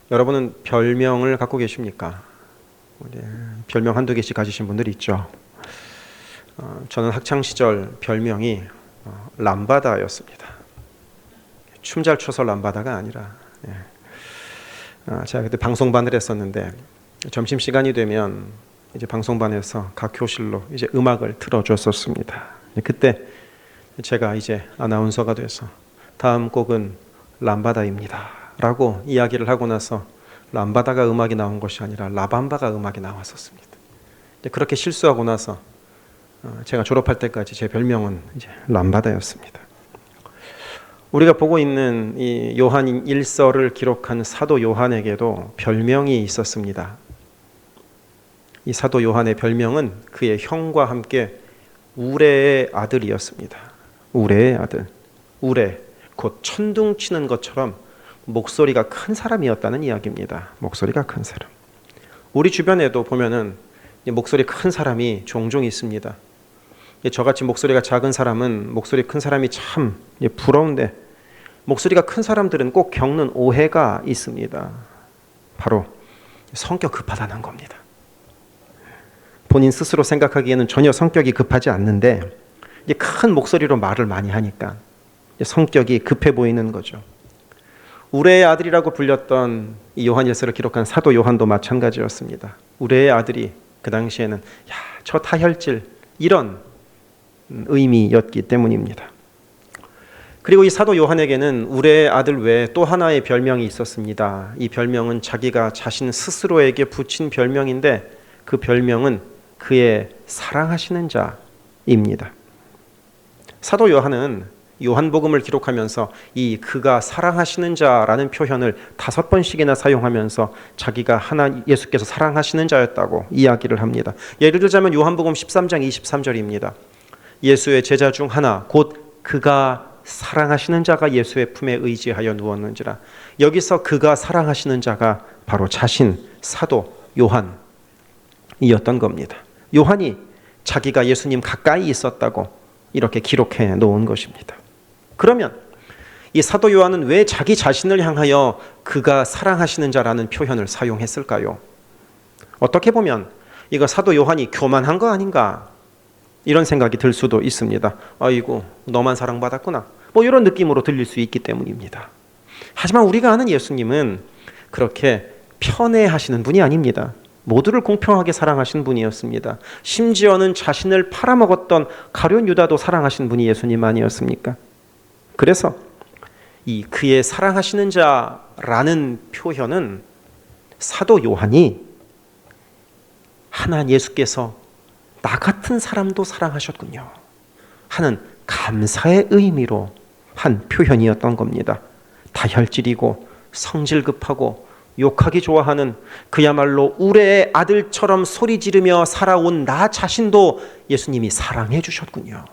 여러분은 별명을 갖고 계십니까? 별명 한두 개씩 가지신 분들이 있죠. 저는 학창시절 별명이 람바다였습니다. 춤 잘 춰서 람바다가 아니라, 제가 그때 방송반을 했었는데 점심시간이 되면 이제 방송반에서 각 교실로 이제 음악을 틀어줬었습니다. 그때 제가 이제 아나운서가 돼서 다음 곡은 람바다입니다 라고 이야기를 하고 나서 람바다가 음악이 나온 것이 아니라 라밤바가 음악이 나왔었습니다. 그렇게 실수하고 나서 제가 졸업할 때까지 제 별명은 이제 람바다였습니다. 우리가 보고 있는 이 요한 1서를 기록한 사도 요한에게도 별명이 있었습니다. 이 사도 요한의 별명은 그의 형과 함께 우레의 아들이었습니다. 우레의 아들. 우레, 곧 천둥 치는 것처럼 목소리가 큰 사람이었다는 이야기입니다. 목소리가 큰 사람. 우리 주변에도 보면은 목소리 큰 사람이 종종 있습니다. 저같이 목소리가 작은 사람은 목소리 큰 사람이 참 부러운데, 목소리가 큰 사람들은 꼭 겪는 오해가 있습니다. 바로 성격 급하다는 겁니다. 본인 스스로 생각하기에는 전혀 성격이 급하지 않는데 큰 목소리로 말을 많이 하니까 성격이 급해 보이는 거죠. 우레의 아들이라고 불렸던 이 요한 1서를 기록한 사도 요한도 마찬가지였습니다. 우레의 아들이 그 당시에는 저 타혈질, 이런 의미였기 때문입니다. 그리고 이 사도 요한에게는 우레의 아들 외에 또 하나의 별명이 있었습니다. 이 별명은 자기가 자신 스스로에게 붙인 별명인데 그 별명은 그의 사랑하시는 자입니다. 사도 요한은 요한복음을 기록하면서 이 그가 사랑하시는 자라는 표현을 5번씩이나 사용하면서 자기가 예수께서 사랑하시는 자였다고 이야기를 합니다. 예를 들자면 요한복음 13장 23절입니다. 예수의 제자 중 하나 곧 그가 사랑하시는 자가 예수의 품에 의지하여 누웠는지라. 여기서 그가 사랑하시는 자가 바로 자신 사도 요한이었던 겁니다. 요한이 자기가 예수님 가까이 있었다고 이렇게 기록해 놓은 것입니다. 그러면 이 사도 요한은 왜 자기 자신을 향하여 그가 사랑하시는 자라는 표현을 사용했을까요? 어떻게 보면 이거 사도 요한이 교만한 거 아닌가, 이런 생각이 들 수도 있습니다. 아이고, 너만 사랑받았구나, 이런 느낌으로 들릴 수 있기 때문입니다. 하지만 우리가 아는 예수님은 그렇게 편애하시는 분이 아닙니다. 모두를 공평하게 사랑하신 분이었습니다. 심지어는 자신을 팔아먹었던 가룟 유다도 사랑하신 분이 예수님 아니었습니까? 그래서 이 그의 사랑하시는 자라는 표현은 사도 요한이 하나님 예수께서 나 같은 사람도 사랑하셨군요 하는 감사의 의미로 한 표현이었던 겁니다. 다혈질이고 성질급하고 욕하기 좋아하는 그야말로 우레의 아들처럼 소리 지르며 살아온 나 자신도 예수님이 사랑해 주셨군요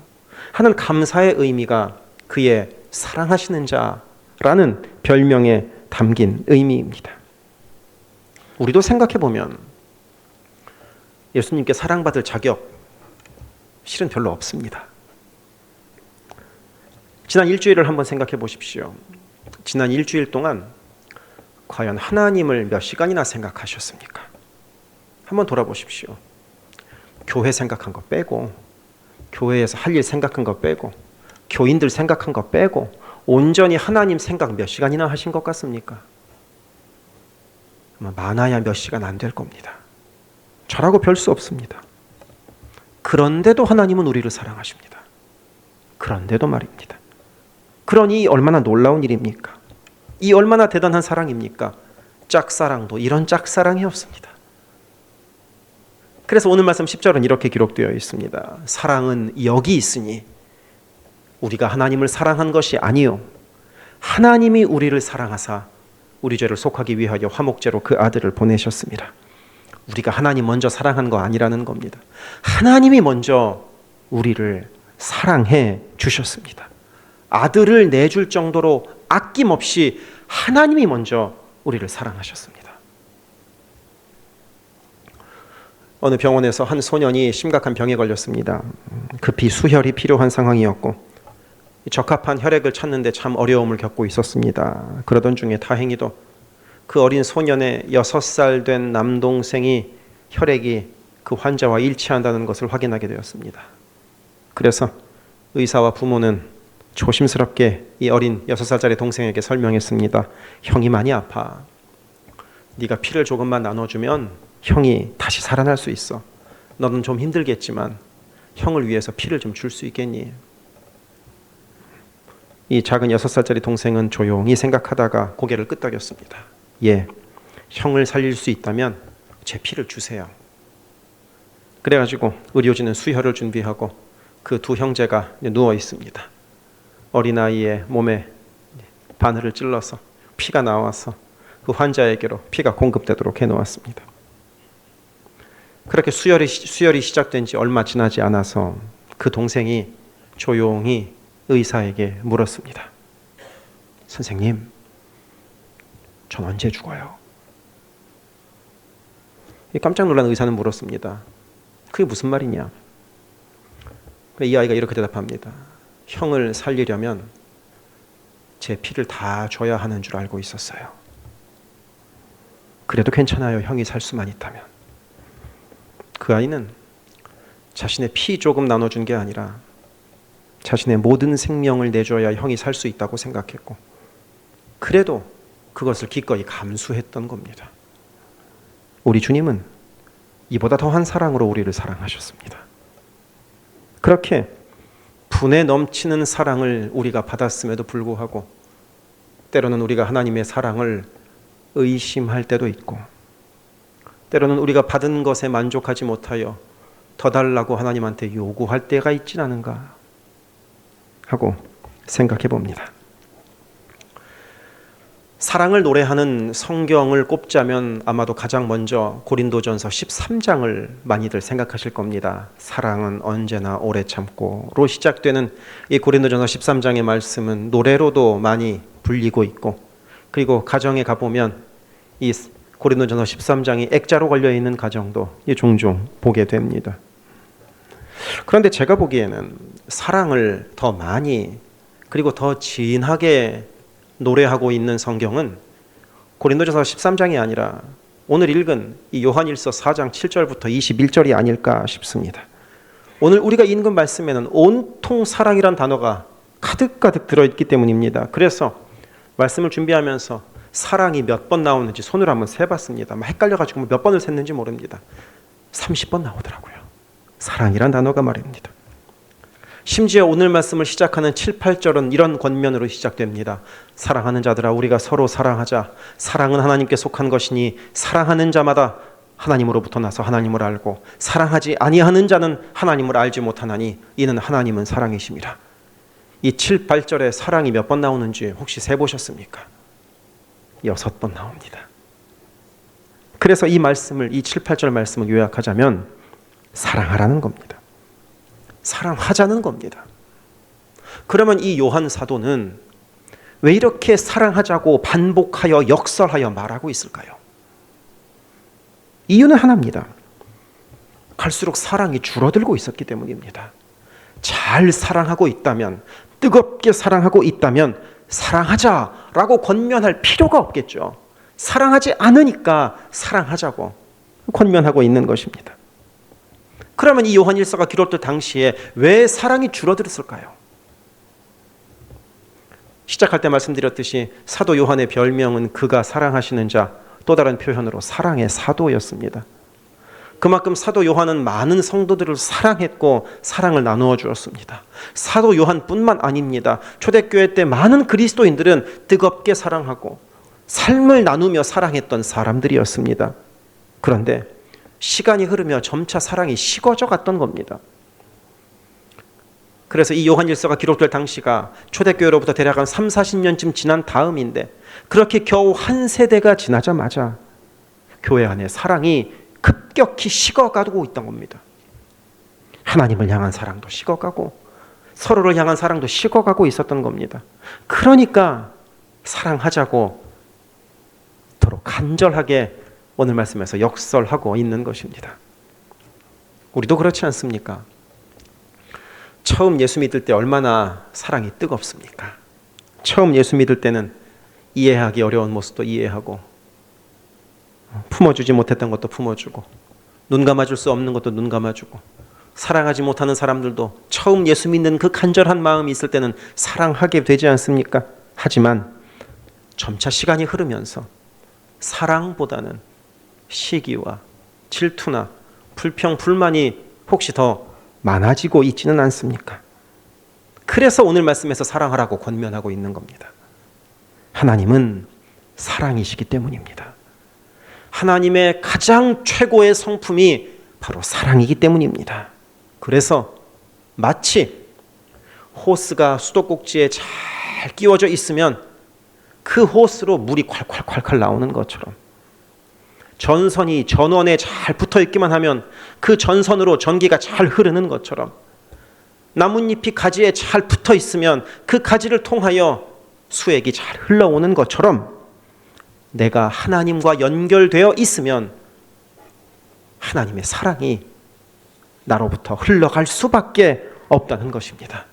하는 감사의 의미가 그의 사랑하시는 자라는 별명에 담긴 의미입니다. 우리도 생각해 보면 예수님께 사랑받을 자격 실은 별로 없습니다. 지난 일주일을 한번 생각해 보십시오. 지난 일주일 동안 과연 하나님을 몇 시간이나 생각하셨습니까? 한번 돌아보십시오. 교회 생각한 거 빼고, 교회에서 할 일 생각한 거 빼고, 교인들 생각한 거 빼고 온전히 하나님 생각 몇 시간이나 하신 것 같습니까? 많아야 몇 시간 안 될 겁니다. 저라고 별 수 없습니다. 그런데도 하나님은 우리를 사랑하십니다. 그런데도 말입니다. 그러니 얼마나 놀라운 일입니까? 이 얼마나 대단한 사랑입니까? 짝사랑도 이런 짝사랑이 없습니다. 그래서 오늘 말씀 10절은 이렇게 기록되어 있습니다. 사랑은 여기 있으니 우리가 하나님을 사랑한 것이 아니요 하나님이 우리를 사랑하사 우리 죄를 속하기 위하여 화목제로 그 아들을 보내셨습니다. 우리가 하나님 먼저 사랑한 거 아니라는 겁니다. 하나님이 먼저 우리를 사랑해 주셨습니다. 아들을 내줄 정도로 아낌없이 하나님이 먼저 우리를 사랑하셨습니다. 어느 병원에서 한 소년이 심각한 병에 걸렸습니다. 급히 수혈이 필요한 상황이었고 적합한 혈액을 찾는데 참 어려움을 겪고 있었습니다. 그러던 중에 다행히도 그 어린 소년의 6살 된 남동생이 혈액이 그 환자와 일치한다는 것을 확인하게 되었습니다. 그래서 의사와 부모는 조심스럽게 이 어린 6살짜리 동생에게 설명했습니다. 형이 많이 아파. 네가 피를 조금만 나눠주면 형이 다시 살아날 수 있어. 너는 좀 힘들겠지만 형을 위해서 피를 좀 줄 수 있겠니? 이 작은 6살짜리 동생은 조용히 생각하다가 고개를 끄덕였습니다. 예, 형을 살릴 수 있다면 제 피를 주세요. 그래가지고 의료진은 수혈을 준비하고 그 두 형제가 누워 있습니다. 어린아이의 몸에 바늘을 찔러서 피가 나와서 그 환자에게로 피가 공급되도록 해놓았습니다. 그렇게 수혈이 시작된 지 얼마 지나지 않아서 그 동생이 조용히 의사에게 물었습니다. 선생님, 전 언제 죽어요? 깜짝 놀란 의사는 물었습니다. 그게 무슨 말이냐? 이 아이가 이렇게 대답합니다. 형을 살리려면 제 피를 다 줘야 하는 줄 알고 있었어요. 그래도 괜찮아요. 형이 살 수만 있다면. 그 아이는 자신의 피 조금 나눠준 게 아니라 자신의 모든 생명을 내줘야 형이 살 수 있다고 생각했고, 그래도 그것을 기꺼이 감수했던 겁니다. 우리 주님은 이보다 더한 사랑으로 우리를 사랑하셨습니다. 그렇게 분에 넘치는 사랑을 우리가 받았음에도 불구하고 때로는 우리가 하나님의 사랑을 의심할 때도 있고, 때로는 우리가 받은 것에 만족하지 못하여 더 달라고 하나님한테 요구할 때가 있진 않은가 하고 생각해 봅니다. 사랑을 노래하는 성경을 꼽자면 아마도 가장 먼저 고린도전서 13장을 많이들 생각하실 겁니다. 사랑은 언제나 오래 참고로 시작되는 이 고린도전서 13장의 말씀은 노래로도 많이 불리고 있고, 그리고 가정에 가보면 이 고린도전서 13장이 액자로 걸려있는 가정도 종종 보게 됩니다. 그런데 제가 보기에는 사랑을 더 많이 그리고 더 진하게 노래하고 있는 성경은 고린도전서 13장이 아니라 오늘 읽은 이 요한일서 4장 7절부터 21절이 아닐까 싶습니다. 오늘 우리가 읽은 말씀에는 온통 사랑이란 단어가 가득가득 들어있기 때문입니다. 그래서 말씀을 준비하면서 사랑이 몇 번 나오는지 손으로 한번 세봤습니다. 헷갈려가지고 몇 번을 셌는지 모릅니다. 30번 나오더라고요. 사랑이란 단어가 말입니다. 심지어 오늘 말씀을 시작하는 7, 8절은 이런 권면으로 시작됩니다. 사랑하는 자들아, 우리가 서로 사랑하자. 사랑은 하나님께 속한 것이니 사랑하는 자마다 하나님으로부터 나서 하나님을 알고 사랑하지 아니하는 자는 하나님을 알지 못하나니 이는 하나님은 사랑이심이라. 이 7, 8절에 사랑이 몇 번 나오는지 혹시 세보셨습니까? 6번 나옵니다. 그래서 이 말씀을, 이 7, 8절 말씀을 요약하자면 사랑하라는 겁니다. 사랑하자는 겁니다. 그러면 이 요한 사도는 왜 이렇게 사랑하자고 반복하여 역설하여 말하고 있을까요? 이유는 하나입니다. 갈수록 사랑이 줄어들고 있었기 때문입니다. 잘 사랑하고 있다면, 뜨겁게 사랑하고 있다면 사랑하자라고 권면할 필요가 없겠죠. 사랑하지 않으니까 사랑하자고 권면하고 있는 것입니다. 그러면 이 요한일서가 기록될 당시에 왜 사랑이 줄어들었을까요? 시작할 때 말씀드렸듯이 사도 요한의 별명은 그가 사랑하시는 자, 또 다른 표현으로 사랑의 사도였습니다. 그만큼 사도 요한은 많은 성도들을 사랑했고 사랑을 나누어 주었습니다. 사도 요한뿐만 아닙니다. 초대교회 때 많은 그리스도인들은 뜨겁게 사랑하고 삶을 나누며 사랑했던 사람들이었습니다. 그런데 시간이 흐르며 점차 사랑이 식어져 갔던 겁니다. 그래서 이 요한일서가 기록될 당시가 초대교회로부터 대략 한 3, 40년쯤 지난 다음인데, 그렇게 겨우 한 세대가 지나자마자 교회 안에 사랑이 급격히 식어가고 있던 겁니다. 하나님을 향한 사랑도 식어가고 서로를 향한 사랑도 식어가고 있었던 겁니다. 그러니까 사랑하자고 더러 간절하게 오늘 말씀에서 역설하고 있는 것입니다. 우리도 그렇지 않습니까? 처음 예수 믿을 때 얼마나 사랑이 뜨겁습니까? 처음 예수 믿을 때는 이해하기 어려운 모습도 이해하고 품어주지 못했던 것도 품어주고, 눈 감아줄 수 없는 것도 눈 감아주고, 사랑하지 못하는 사람들도 처음 예수 믿는 그 간절한 마음이 있을 때는 사랑하게 되지 않습니까? 하지만 점차 시간이 흐르면서 사랑보다는 시기와 질투나 불평, 불만이 혹시 더 많아지고 있지는 않습니까? 그래서 오늘 말씀에서 사랑하라고 권면하고 있는 겁니다. 하나님은 사랑이시기 때문입니다. 하나님의 가장 최고의 성품이 바로 사랑이기 때문입니다. 그래서 마치 호스가 수도꼭지에 잘 끼워져 있으면 그 호스로 물이 콸콸콸콸 나오는 것처럼, 전선이 전원에 잘 붙어 있기만 하면 그 전선으로 전기가 잘 흐르는 것처럼, 나뭇잎이 가지에 잘 붙어 있으면 그 가지를 통하여 수액이 잘 흘러오는 것처럼, 내가 하나님과 연결되어 있으면 하나님의 사랑이 나로부터 흘러갈 수밖에 없다는 것입니다.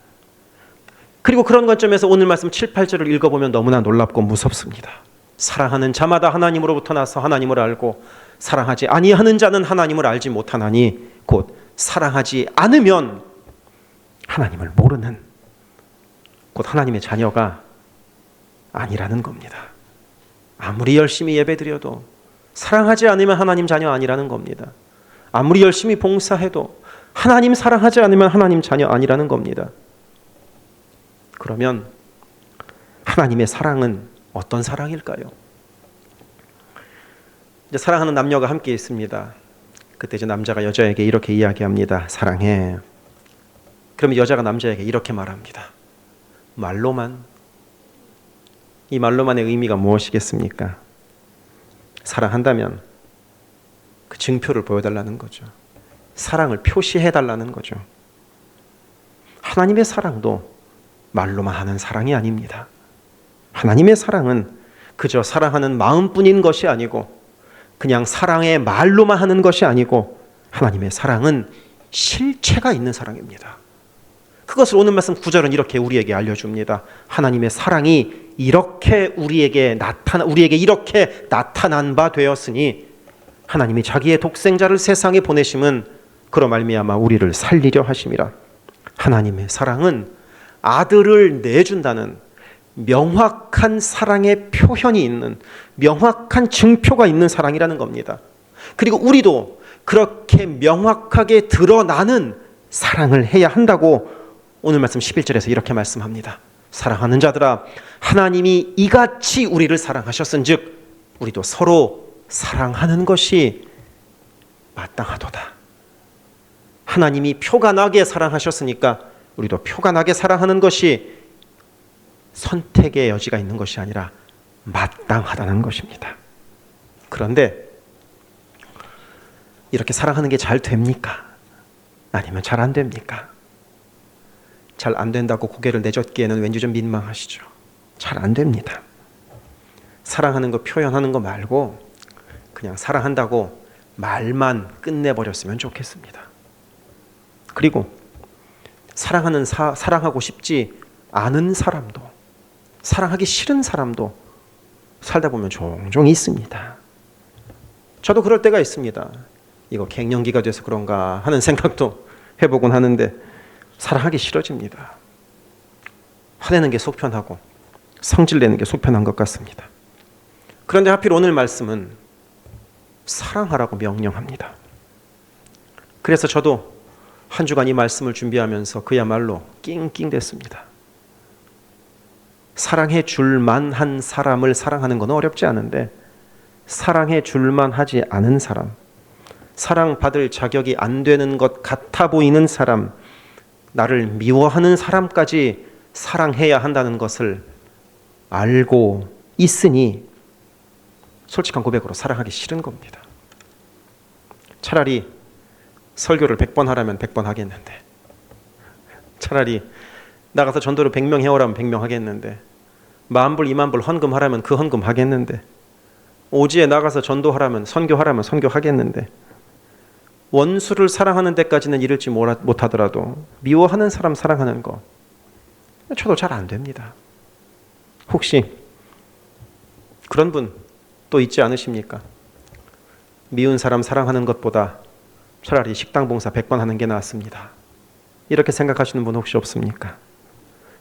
그리고 그런 관점에서 오늘 말씀 7, 8절을 읽어보면 너무나 놀랍고 무섭습니다. 사랑하는 자마다 하나님으로부터 나서 하나님을 알고, 사랑하지 아니하는 자는 하나님을 알지 못하나니, 곧 사랑하지 않으면 하나님을 모르는, 곧 하나님의 자녀가 아니라는 겁니다. 아무리 열심히 예배드려도 사랑하지 않으면 하나님 자녀 아니라는 겁니다. 아무리 열심히 봉사해도 하나님 사랑하지 않으면 하나님 자녀 아니라는 겁니다. 그러면 하나님의 사랑은 어떤 사랑일까요? 이제 사랑하는 남녀가 함께 있습니다. 그때 이제 남자가 여자에게 이렇게 이야기합니다. 사랑해. 그러면 여자가 남자에게 이렇게 말합니다. 말로만. 이 말로만의 의미가 무엇이겠습니까? 사랑한다면 그 증표를 보여달라는 거죠. 사랑을 표시해달라는 거죠. 하나님의 사랑도 말로만 하는 사랑이 아닙니다. 하나님의 사랑은 그저 사랑하는 마음뿐인 것이 아니고, 그냥 사랑의 말로만 하는 것이 아니고, 하나님의 사랑은 실체가 있는 사랑입니다. 그것을 오늘 말씀 9절은 이렇게 우리에게 알려줍니다. 하나님의 사랑이 이렇게 우리에게 이렇게 나타난 바 되었으니, 하나님이 자기의 독생자를 세상에 보내심은 그로 말미암아 우리를 살리려 하심이라. 하나님의 사랑은 아들을 내준다는 명확한 사랑의 표현이 있는, 명확한 증표가 있는 사랑이라는 겁니다. 그리고 우리도 그렇게 명확하게 드러나는 사랑을 해야 한다고 오늘 말씀 11절에서 이렇게 말씀합니다. 사랑하는 자들아, 하나님이 이같이 우리를 사랑하셨은즉 우리도 서로 사랑하는 것이 마땅하도다. 하나님이 표가 나게 사랑하셨으니까 우리도 표가 나게 사랑하는 것이 선택의 여지가 있는 것이 아니라 마땅하다는 것입니다. 그런데 이렇게 사랑하는 게 잘 됩니까? 아니면 잘 안 됩니까? 잘 안 된다고 고개를 내젓기에는 왠지 좀 민망하시죠? 잘 안 됩니다. 사랑하는 거 표현하는 거 말고 그냥 사랑한다고 말만 끝내버렸으면 좋겠습니다. 그리고 사랑하고 싶지 않은 사람도, 사랑하기 싫은 사람도 살다 보면 종종 있습니다. 저도 그럴 때가 있습니다. 이거 갱년기가 돼서 그런가 하는 생각도 해보곤 하는데 사랑하기 싫어집니다. 화내는 게 속편하고 성질내는 게 속편한 것 같습니다. 그런데 하필 오늘 말씀은 사랑하라고 명령합니다. 그래서 저도 한 주간 이 말씀을 준비하면서 그야말로 낑낑댔습니다. 사랑해 줄만 한 사람을 사랑하는 건 어렵지 않은데, 사랑해 줄만 하지 않은 사람, 사랑받을 자격이 안 되는 것 같아 보이는 사람, 나를 미워하는 사람까지 사랑해야 한다는 것을 알고 있으니 솔직한 고백으로 사랑하기 싫은 겁니다. 차라리 설교를 100번 하라면 100번 하겠는데, 차라리 나가서 전도를 100명 해오라면 100명 하겠는데, 10,000불 20,000불 헌금하라면 그 헌금 하겠는데, 오지에 나가서 전도하라면 선교하라면 선교하겠는데, 원수를 사랑하는 데까지는 이를지 못하더라도 미워하는 사람 사랑하는 거 저도 잘 안 됩니다. 혹시 그런 분 또 있지 않으십니까? 미운 사람 사랑하는 것보다 차라리 식당 봉사 100번 하는 게 낫습니다. 이렇게 생각하시는 분 혹시 없습니까?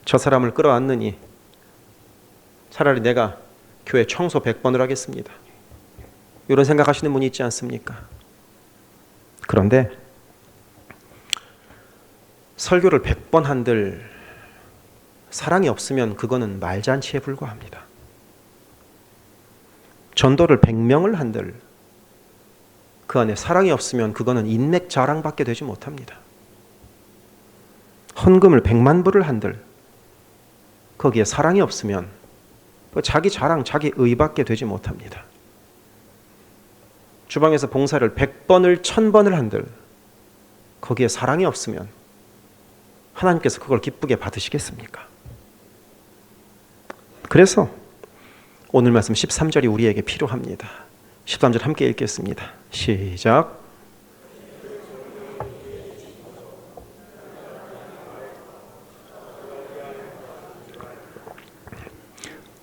저 사람을 끌어안느니 차라리 내가 교회 청소 100번을 하겠습니다. 이런 생각하시는 분이 있지 않습니까? 그런데 설교를 100번 한들 사랑이 없으면 그거는 말잔치에 불과합니다. 전도를 100명을 한들 그 안에 사랑이 없으면 그거는 인맥 자랑밖에 되지 못합니다. 헌금을 100만 불을 한들 거기에 사랑이 없으면 자기 자랑, 자기 의밖에 되지 못합니다. 주방에서 봉사를 100번을 1000번을 한들 거기에 사랑이 없으면 하나님께서 그걸 기쁘게 받으시겠습니까? 그래서 오늘 말씀 13절이 우리에게 필요합니다. 13절 함께 읽겠습니다. 시작.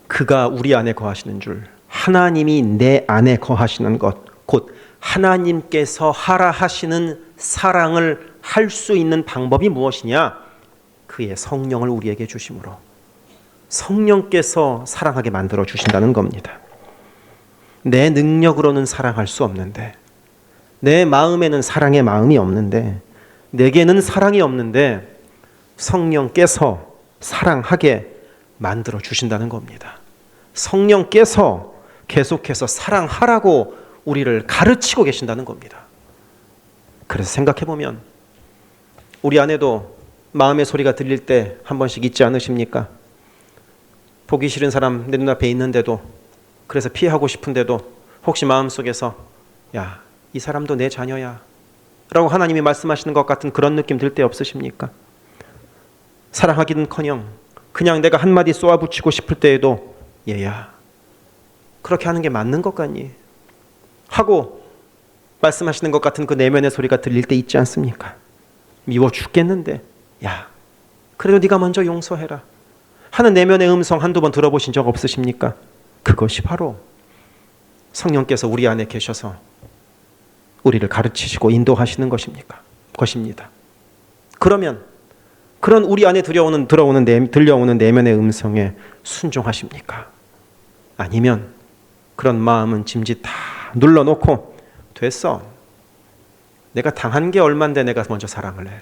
그가 우리 안에 거하시는 줄, 하나님이 내 안에 거하시는 것, 곧 하나님께서 하라 하시는 사랑을 할 수 있는 방법이 무엇이냐? 그의 성령을 우리에게 주심으로 성령께서 사랑하게 만들어 주신다는 겁니다. 내 능력으로는 사랑할 수 없는데, 내 마음에는 사랑의 마음이 없는데, 내게는 사랑이 없는데 성령께서 사랑하게 만들어 주신다는 겁니다. 성령께서 계속해서 사랑하라고 우리를 가르치고 계신다는 겁니다. 그래서 생각해보면 우리 안에도 마음의 소리가 들릴 때 한 번씩 있지 않으십니까? 보기 싫은 사람 내 눈앞에 있는데도, 그래서 피하고 싶은데도 혹시 마음속에서 야, 이 사람도 내 자녀야 라고 하나님이 말씀하시는 것 같은 그런 느낌 들 때 없으십니까? 사랑하기는커녕 그냥 내가 한마디 쏘아붙이고 싶을 때에도 얘야, 그렇게 하는 게 맞는 것 같니? 하고 말씀하시는 것 같은 그 내면의 소리가 들릴 때 있지 않습니까? 미워 죽겠는데 야, 그래도 네가 먼저 용서해라 하는 내면의 음성 한두 번 들어보신 적 없으십니까? 그것이 바로 성령께서 우리 안에 계셔서 우리를 가르치시고 인도하시는 것입니다. 그러면 그런 우리 안에 들려오는 내면의 음성에 순종하십니까? 아니면 그런 마음은 짐짓 다 눌러놓고 됐어, 내가 당한 게 얼만데 내가 먼저 사랑을 해,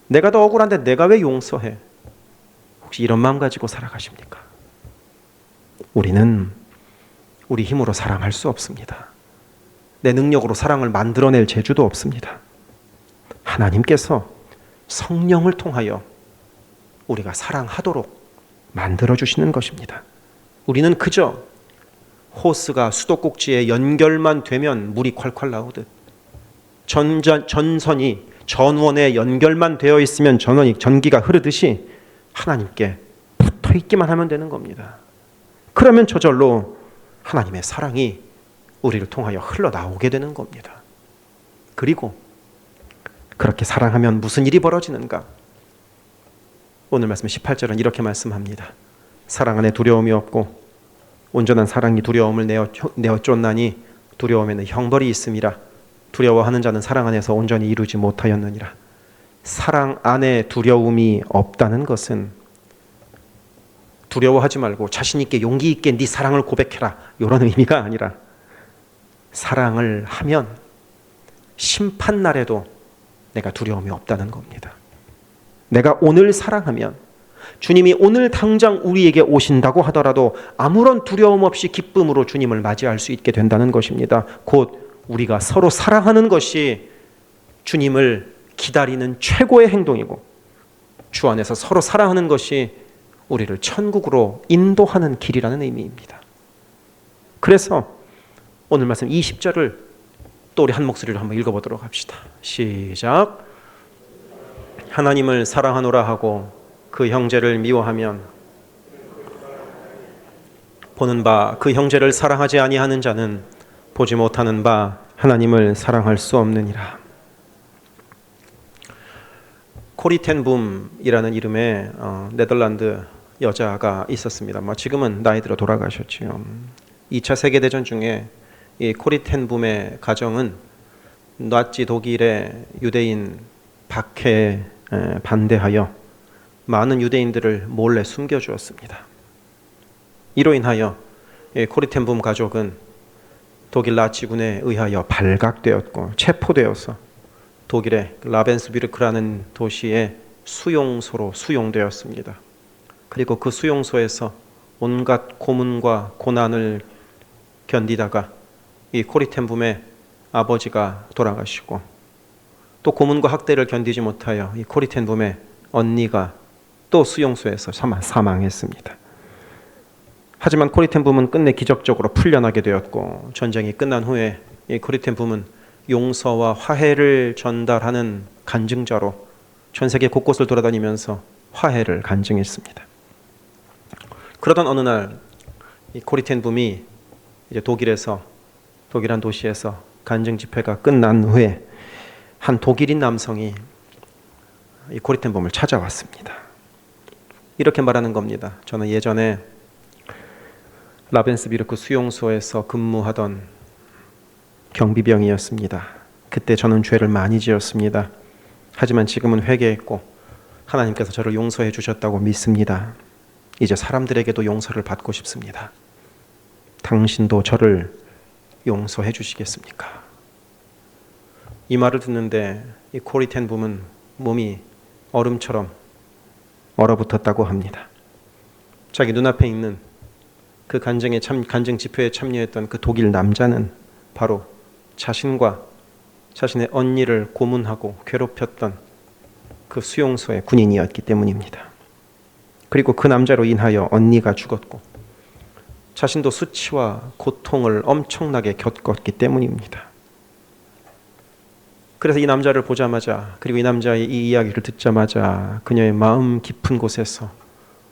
내가 더 억울한데 내가 왜 용서해, 혹시 이런 마음 가지고 살아가십니까? 우리는 우리 힘으로 사랑할 수 없습니다. 내 능력으로 사랑을 만들어낼 재주도 없습니다. 하나님께서 성령을 통하여 우리가 사랑하도록 만들어주시는 것입니다. 우리는 그저 호스가 수도꼭지에 연결만 되면 물이 콸콸 나오듯, 전원에 연결만 되어 있으면 전기가 흐르듯이 하나님께 붙어 있기만 하면 되는 겁니다. 그러면 저절로 하나님의 사랑이 우리를 통하여 흘러나오게 되는 겁니다. 그리고 그렇게 사랑하면 무슨 일이 벌어지는가? 오늘 말씀 18절은 이렇게 말씀합니다. 사랑 안에 두려움이 없고 온전한 사랑이 두려움을 내어 쫓나니 두려움에는 형벌이 있음이라. 두려워하는 자는 사랑 안에서 온전히 이루지 못하였느니라. 사랑 안에 두려움이 없다는 것은 두려워하지 말고 자신 있게 용기 있게 네 사랑을 고백해라 이런 의미가 아니라, 사랑을 하면 심판날에도 내가 두려움이 없다는 겁니다. 내가 오늘 사랑하면 주님이 오늘 당장 우리에게 오신다고 하더라도 아무런 두려움 없이 기쁨으로 주님을 맞이할 수 있게 된다는 것입니다. 곧 우리가 서로 사랑하는 것이 주님을 기다리는 최고의 행동이고, 주 안에서 서로 사랑하는 것이 우리를 천국으로 인도하는 길이라는 의미입니다. 그래서 오늘 말씀 20절을 또 우리 한 목소리로 한번 읽어보도록 합시다. 시작. 하나님을 사랑하노라 하고 그 형제를 미워하면 보는 바 그 형제를 사랑하지 아니하는 자는 보지 못하는 바 하나님을 사랑할 수 없느니라. 코리 텐 붐이라는 이름의 네덜란드 여자가 있었습니다. 지금은 나이 들어 돌아가셨지요. 2차 세계대전 중에 이 코리텐붐의 가정은 나치 독일의 유대인 박해에 반대하여 많은 유대인들을 몰래 숨겨주었습니다. 이로 인하여 코리텐붐 가족은 독일 나치군에 의하여 발각되었고 체포되어서 독일의 라벤스비르크라는 도시의 수용소로 수용되었습니다. 그리고 그 수용소에서 온갖 고문과 고난을 견디다가 이 코리텐붐의 아버지가 돌아가시고 또 고문과 학대를 견디지 못하여 이 코리텐붐의 언니가 또 수용소에서 사망했습니다. 하지만 코리텐붐은 끝내 기적적으로 풀려나게 되었고 전쟁이 끝난 후에 이 코리텐붐은 용서와 화해를 전달하는 간증자로 전 세계 곳곳을 돌아다니면서 화해를 간증했습니다. 그러던 어느 날 이 코리텐붐이 이제 독일 한 도시에서 간증 집회가 끝난 후에 한 독일인 남성이 이 코리텐붐을 찾아왔습니다. 이렇게 말하는 겁니다. 저는 예전에 라벤스비르크 수용소에서 근무하던 경비병이었습니다. 그때 저는 죄를 많이 지었습니다. 하지만 지금은 회개했고 하나님께서 저를 용서해 주셨다고 믿습니다. 이제 사람들에게도 용서를 받고 싶습니다. 당신도 저를 용서해 주시겠습니까? 이 말을 듣는데 이 코리텐붐은 몸이 얼음처럼 얼어붙었다고 합니다. 자기 눈앞에 있는 그 간증 집회에 참여했던 그 독일 남자는 바로 자신과 자신의 언니를 고문하고 괴롭혔던 그 수용소의 군인이었기 때문입니다. 그리고 그 남자로 인하여 언니가 죽었고 자신도 수치와 고통을 엄청나게 겪었기 때문입니다. 그래서 이 남자를 보자마자 그리고 이 남자의 이 이야기를 듣자마자 그녀의 마음 깊은 곳에서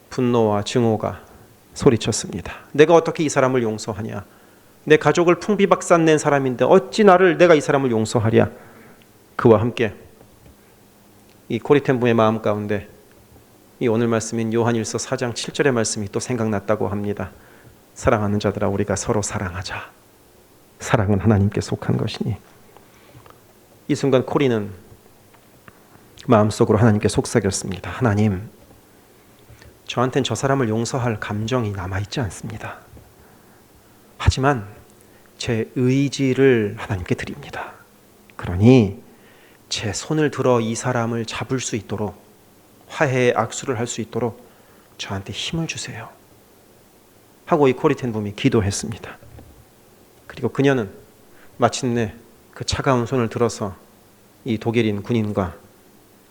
분노와 증오가 소리쳤습니다. 내가 어떻게 이 사람을 용서하냐? 내 가족을 풍비박산 낸 사람인데 어찌 내가 이 사람을 용서하랴? 그와 함께 이 코리텐붐의 마음 가운데 이 오늘 말씀인 요한일서 4장 7절의 말씀이 또 생각났다고 합니다. 사랑하는 자들아 우리가 서로 사랑하자. 사랑은 하나님께 속한 것이니. 이 순간 코리는 마음속으로 하나님께 속삭였습니다. 하나님, 저한텐 저 사람을 용서할 감정이 남아있지 않습니다. 하지만 제 의지를 하나님께 드립니다. 그러니 제 손을 들어 이 사람을 잡을 수 있도록 화해의 악수를 할 수 있도록 저한테 힘을 주세요. 하고 이 코리텐붐이 기도했습니다. 그리고 그녀는 마침내 그 차가운 손을 들어서 이 독일인 군인과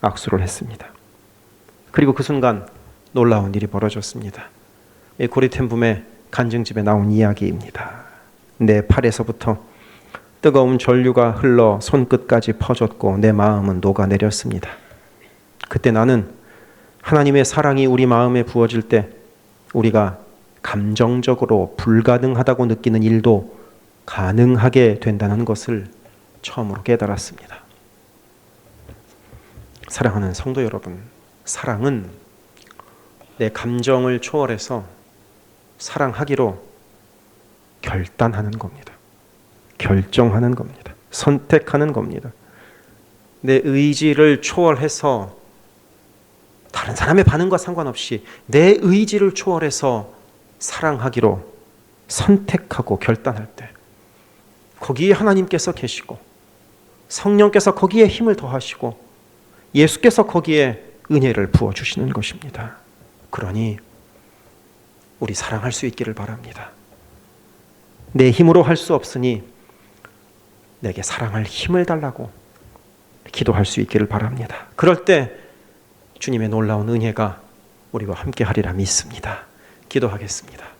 악수를 했습니다. 그리고 그 순간 놀라운 일이 벌어졌습니다. 이 코리텐붐의 간증집에 나온 이야기입니다. 내 팔에서부터 뜨거운 전류가 흘러 손끝까지 퍼졌고 내 마음은 녹아내렸습니다. 그때 나는 하나님의 사랑이 우리 마음에 부어질 때 우리가 감정적으로 불가능하다고 느끼는 일도 가능하게 된다는 것을 처음으로 깨달았습니다. 사랑하는 성도 여러분, 사랑은 내 감정을 초월해서 사랑하기로 결단하는 겁니다. 결정하는 겁니다. 선택하는 겁니다. 내 의지를 초월해서 다른 사람의 반응과 상관없이 내 의지를 초월해서 사랑하기로 선택하고 결단할 때 거기에 하나님께서 계시고 성령께서 거기에 힘을 더하시고 예수께서 거기에 은혜를 부어주시는 것입니다. 그러니 우리 사랑할 수 있기를 바랍니다. 내 힘으로 할 수 없으니 내게 사랑할 힘을 달라고 기도할 수 있기를 바랍니다. 그럴 때 주님의 놀라운 은혜가 우리와 함께 하리라 믿습니다. 기도하겠습니다.